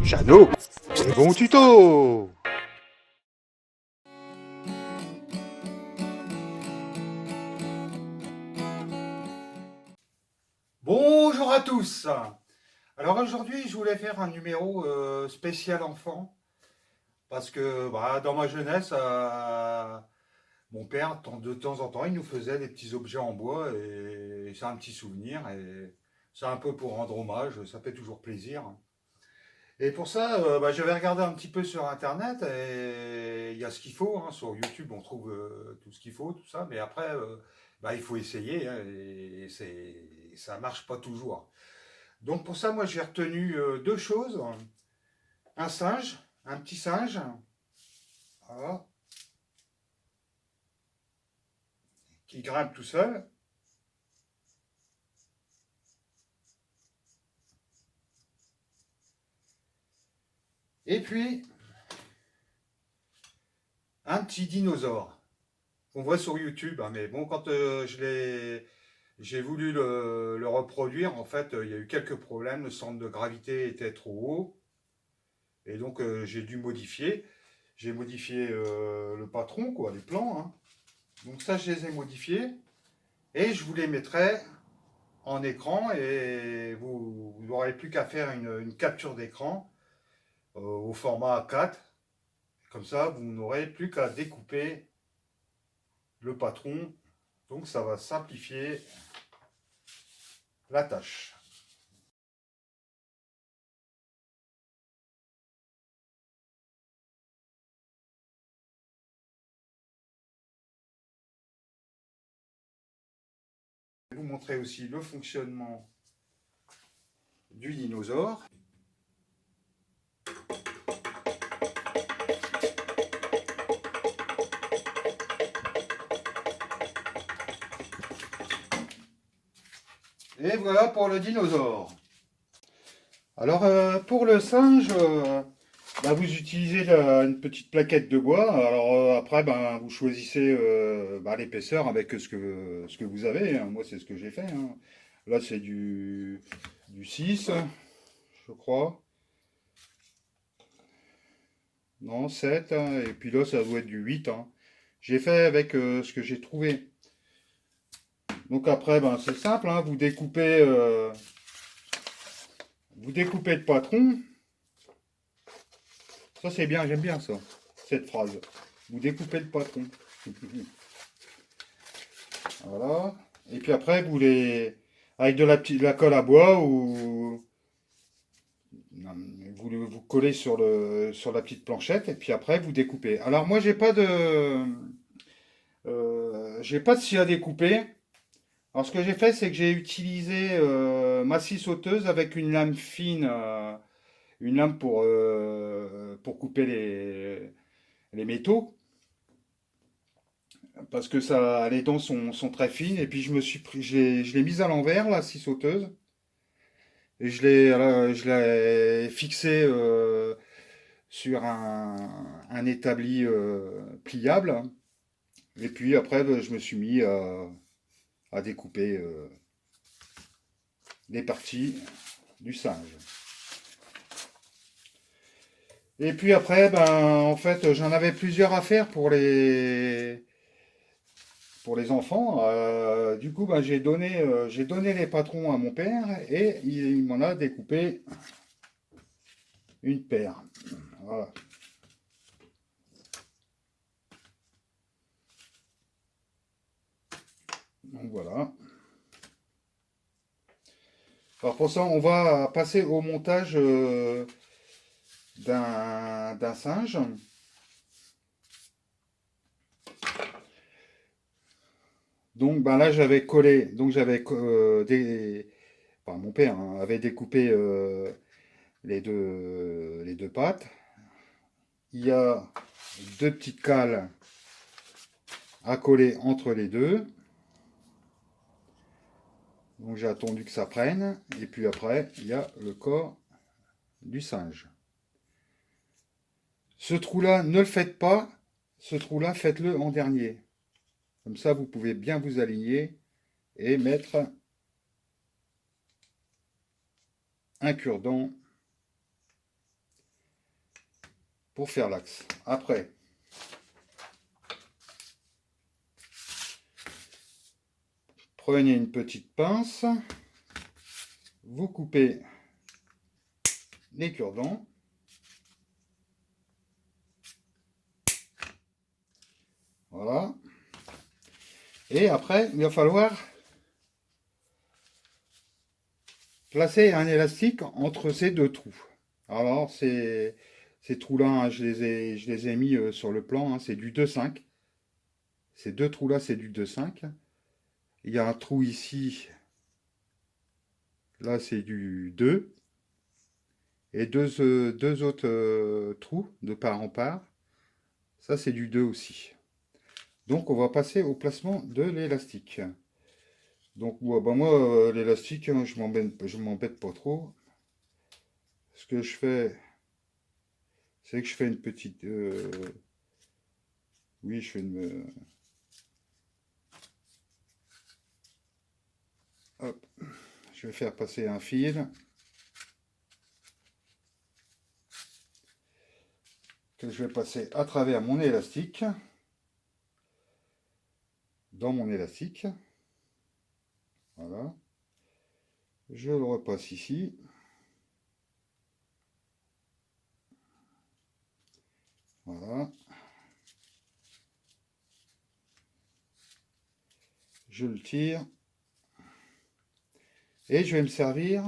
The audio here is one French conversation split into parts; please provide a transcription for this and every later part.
Jeannot, c'est bon tuto. Bonjour à tous. Alors aujourd'hui, je voulais faire un numéro spécial enfant parce que dans ma jeunesse, mon père, de temps en temps, il nous faisait des petits objets en bois et c'est un petit souvenir et c'est un peu pour rendre hommage, ça fait toujours plaisir. Et pour ça, j'avais regardé un petit peu sur Internet et il y a ce qu'il faut, hein. Sur YouTube, on trouve tout ce qu'il faut, tout ça, mais après, il faut essayer, hein, et ça marche pas toujours. Donc pour ça, moi j'ai retenu deux choses. Un singe, un petit singe, voilà, qui grimpe tout seul. Et puis un petit dinosaure qu'on voit sur YouTube, hein. Mais bon, quand j'ai voulu le reproduire, en fait, il y a eu quelques problèmes. Le centre de gravité était trop haut. Et donc j'ai dû modifier. J'ai modifié le patron, quoi, les plans, hein. Donc ça, je les ai modifiés. Et je vous les mettrai en écran et vous n'aurez plus qu'à faire une capture d'écran au format A4. Comme ça, vous n'aurez plus qu'à découper le patron. Donc ça va simplifier la tâche. Je vais vous montrer aussi le fonctionnement du dinosaure. Et voilà pour le dinosaure. Alors pour le singe, vous utilisez une petite plaquette de bois. Alors après, vous choisissez l'épaisseur avec ce que vous avez, hein. Moi, c'est ce que j'ai fait, hein. Là, c'est du 6, je crois. Non, 7, hein. Et puis là, ça doit être du 8, hein. J'ai fait avec ce que j'ai trouvé. Donc après, c'est simple, hein. Vous découpez le patron. Ça, c'est bien, j'aime bien ça, cette phrase. Vous découpez le patron. Voilà. Et puis après, avec de la colle à bois ou vous collez sur la petite planchette et puis après vous découpez. Alors moi, j'ai pas de scie à découper. Alors ce que j'ai fait, c'est que j'ai utilisé ma scie sauteuse avec une lame fine, une lame pour couper les métaux. Parce que les dents sont très fines. Et puis je l'ai mise à l'envers, la scie sauteuse. Et je l'ai fixé sur un établi pliable. Et puis après, je me suis mis à découper les parties du singe. Et puis après, en fait, j'en avais plusieurs à faire pour les enfants. Du coup, j'ai donné les patrons à mon père et il m'en a découpé une paire. Voilà. Donc voilà. Alors pour ça, on va passer au montage d'un singe. Donc là, j'avais collé, donc mon père, hein, avait découpé les deux pattes. Il y a deux petites cales à coller entre les deux. Donc j'ai attendu que ça prenne. Et puis après, il y a le corps du singe. Ce trou-là, ne le faites pas. Ce trou-là, faites-le en dernier. Comme ça, vous pouvez bien vous aligner et mettre un cure-dent pour faire l'axe. Après, prenez une petite pince, vous coupez les cure-dents. Voilà. Et après, il va falloir placer un élastique entre ces deux trous. Alors, ces trous-là, hein, je les ai mis sur le plan, hein, c'est du 2,5. Ces deux trous-là, c'est du 2,5. Il y a un trou ici, là, c'est du 2. Et deux autres trous de part en part, ça, c'est du 2 aussi. Donc, on va passer au placement de l'élastique. Donc, moi, l'élastique, hein, je m'embête pas trop. Ce que je fais, c'est que je fais une petite... oui, je fais une... hop, je vais faire passer un fil que je vais passer à travers mon élastique, dans mon élastique. Voilà. Je le repasse ici. Voilà. Je le tire. Et je vais me servir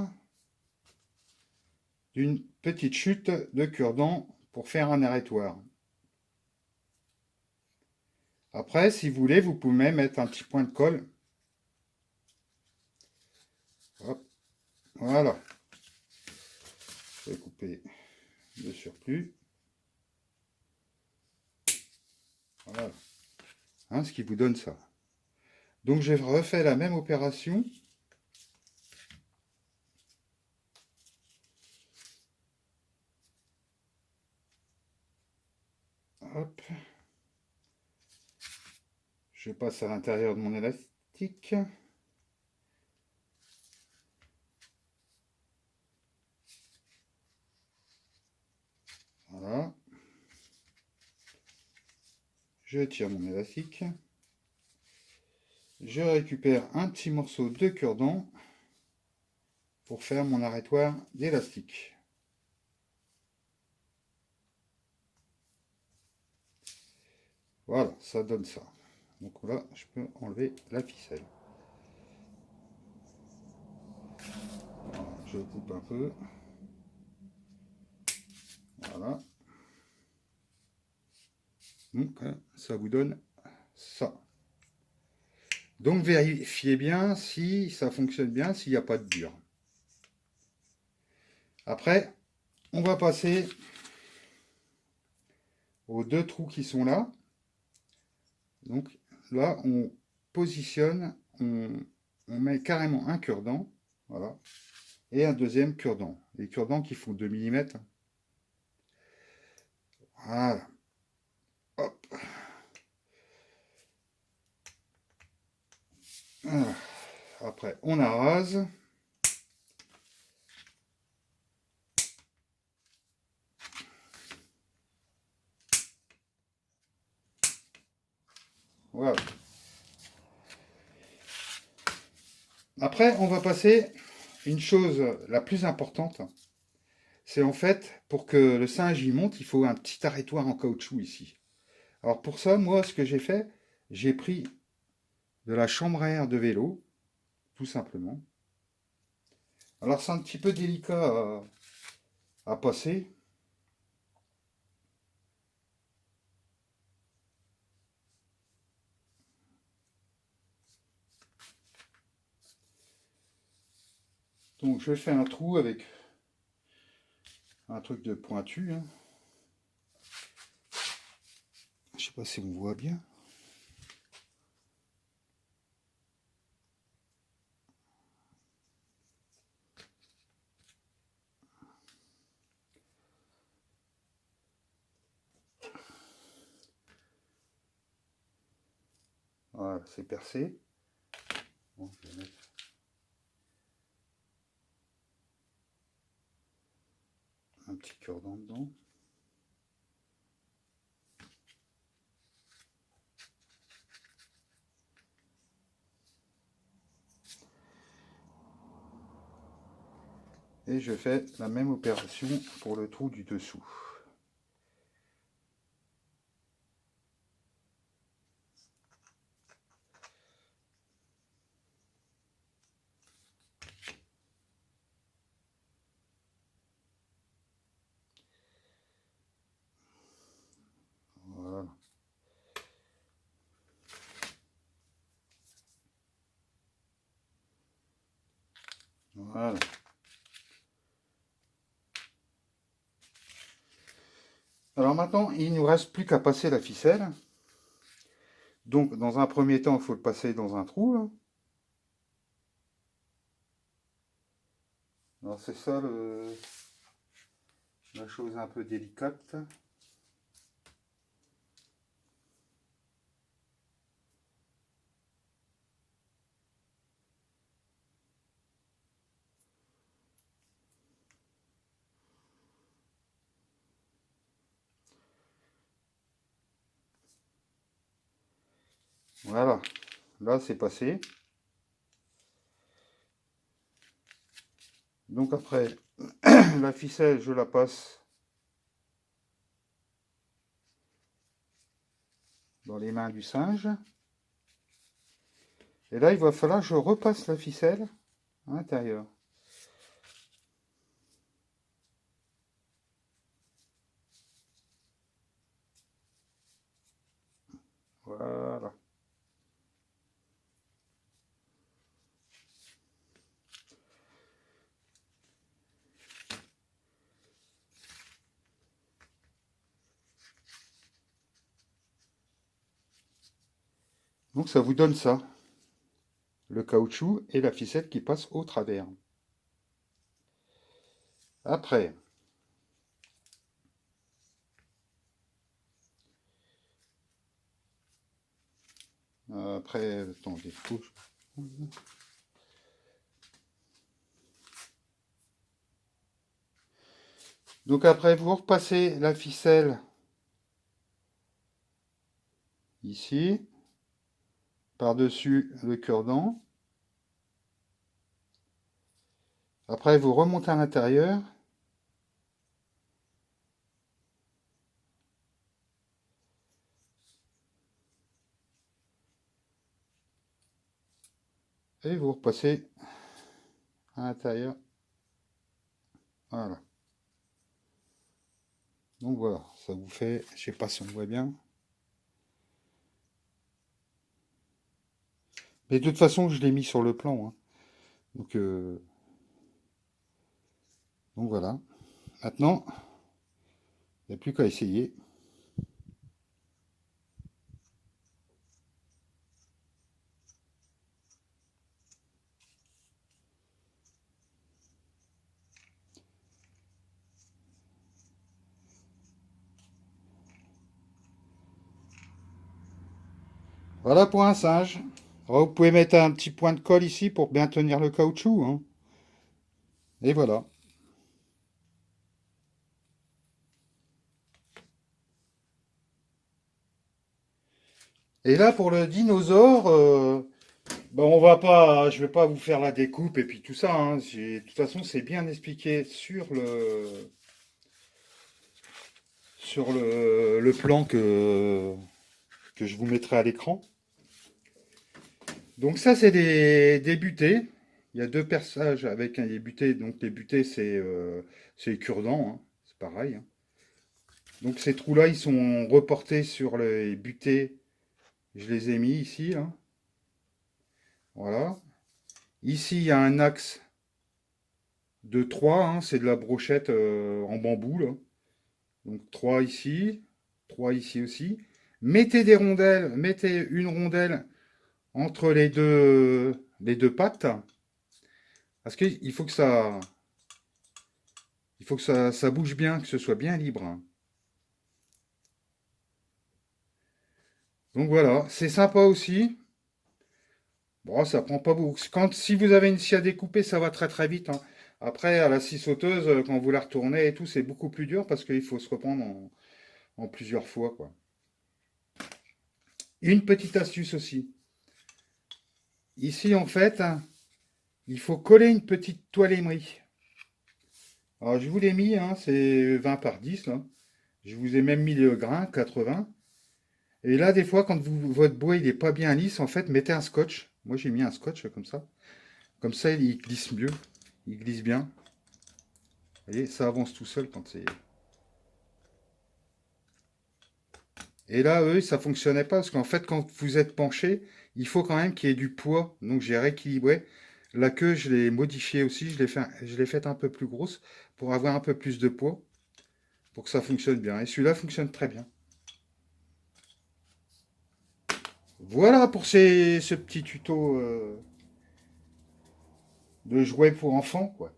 d'une petite chute de cure-dent pour faire un arrêtoir. Après, si vous voulez, vous pouvez même mettre un petit point de colle. Hop. Voilà. Je vais couper le surplus. Voilà. Hein, ce qui vous donne ça. Donc, j'ai refait la même opération. Hop. Je passe à l'intérieur de mon élastique. Voilà. Je tire mon élastique. Je récupère un petit morceau de cure-dent pour faire mon arrêtoir d'élastique. Voilà, ça donne ça. Donc là, je peux enlever la ficelle. Voilà, je coupe un peu. Voilà. Donc, ça vous donne ça. Donc, vérifiez bien si ça fonctionne bien, s'il n'y a pas de dur. Après, on va passer aux deux trous qui sont là. Donc, là, on positionne, on met carrément un cure-dent. Voilà. Et un deuxième cure-dent. Les cure-dents qui font 2 mm. Voilà. Hop. Voilà. Après, on arrase. Voilà. Après, on va passer une chose la plus importante. C'est en fait, pour que le singe y monte, il faut un petit arrêtoir en caoutchouc ici. Alors pour ça, moi, ce que j'ai fait, j'ai pris de la chambre à air de vélo, tout simplement. Alors c'est un petit peu délicat à passer. Donc je fais un trou avec un truc de pointu. Hein. Je sais pas si on voit bien. Voilà, c'est percé. Bon, je vais mettre un petit cure-dent dedans. Et je fais la même opération pour le trou du dessous. Voilà. Voilà. Alors maintenant, il ne nous reste plus qu'à passer la ficelle. Donc, dans un premier temps, il faut le passer dans un trou, là. Alors, c'est ça la chose un peu délicate. Voilà, là c'est passé. Donc après, la ficelle, je la passe dans les mains du singe. Et là, il va falloir que je repasse la ficelle à l'intérieur. Voilà. Donc ça vous donne ça. Le caoutchouc et la ficelle qui passe au travers. Après, attendez, donc après vous repassez la ficelle ici, par-dessus le cure-dent. Après vous remontez à l'intérieur. Et vous repassez à l'intérieur. Voilà. Donc voilà, ça vous fait, je sais pas si on voit bien. Mais de toute façon, je l'ai mis sur le plan, hein. Donc voilà. Maintenant, il n'y a plus qu'à essayer. Voilà pour un singe. Alors, vous pouvez mettre un petit point de colle ici pour bien tenir le caoutchouc, hein. Et voilà. Et là, pour le dinosaure, ben, je vais pas vous faire la découpe et puis tout ça, hein. De toute façon, c'est bien expliqué sur le plan que je vous mettrai à l'écran. Donc ça, c'est des butées. Il y a deux perçages avec des butées. Donc les butées, c'est les cure-dents, hein. C'est pareil, hein. Donc ces trous-là, ils sont reportés sur les butées. Je les ai mis ici, là. Voilà. Ici, il y a un axe de 3, hein. C'est de la brochette en bambou, là. Donc 3 ici, 3 ici aussi. Mettez des rondelles, mettez une rondelle entre les deux pattes. Parce qu'il faut que ça bouge bien, que ce soit bien libre, hein. Donc voilà, c'est sympa aussi. Bon, ça prend pas beaucoup. Si vous avez une scie à découper, ça va très très vite, hein. Après, à la scie sauteuse, quand vous la retournez et tout, c'est beaucoup plus dur parce qu'il faut se reprendre en plusieurs fois, quoi. Une petite astuce aussi. Ici, en fait, hein, il faut coller une petite toile émeri. Alors je vous l'ai mis, hein, c'est 20 par 10 là. Je vous ai même mis le grain, 80. Et là, des fois, quand votre bois il est pas bien lisse, en fait, mettez un scotch. Moi, j'ai mis un scotch comme ça. Comme ça, il glisse mieux. Il glisse bien. Vous voyez, ça avance tout seul quand c'est... Et là, eux, ça fonctionnait pas parce qu'en fait, quand vous êtes penché, il faut quand même qu'il y ait du poids. Donc, j'ai rééquilibré. La queue, je l'ai modifiée aussi. Je l'ai faite un peu plus grosse pour avoir un peu plus de poids, pour que ça fonctionne bien. Et celui-là fonctionne très bien. Voilà pour ce petit tuto de jouets pour enfants, quoi.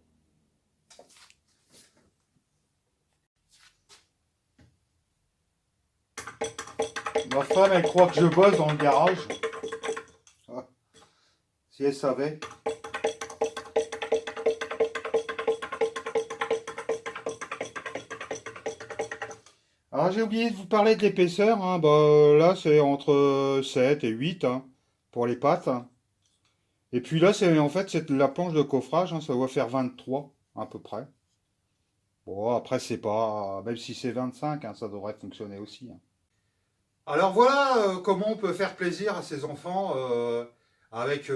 Ma femme, elle croit que je bosse dans le garage. Ah, si elle savait. Alors, j'ai oublié de vous parler de l'épaisseur, hein. Bah, là, c'est entre 7 et 8 hein, pour les pattes, hein. Et puis là, c'est en fait c'est la planche de coffrage, hein, ça doit faire 23 à peu près. Bon, après, c'est pas. Même si c'est 25 hein, ça devrait fonctionner aussi, hein. Alors voilà comment on peut faire plaisir à ses enfants avec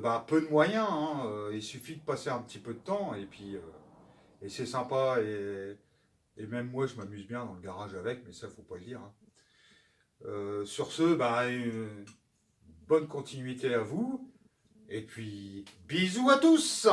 bah, peu de moyens, hein. Il suffit de passer un petit peu de temps et puis et c'est sympa et même moi je m'amuse bien dans le garage avec, mais ça faut pas le dire, hein. Sur ce, bah, bonne continuité à vous et puis bisous à tous!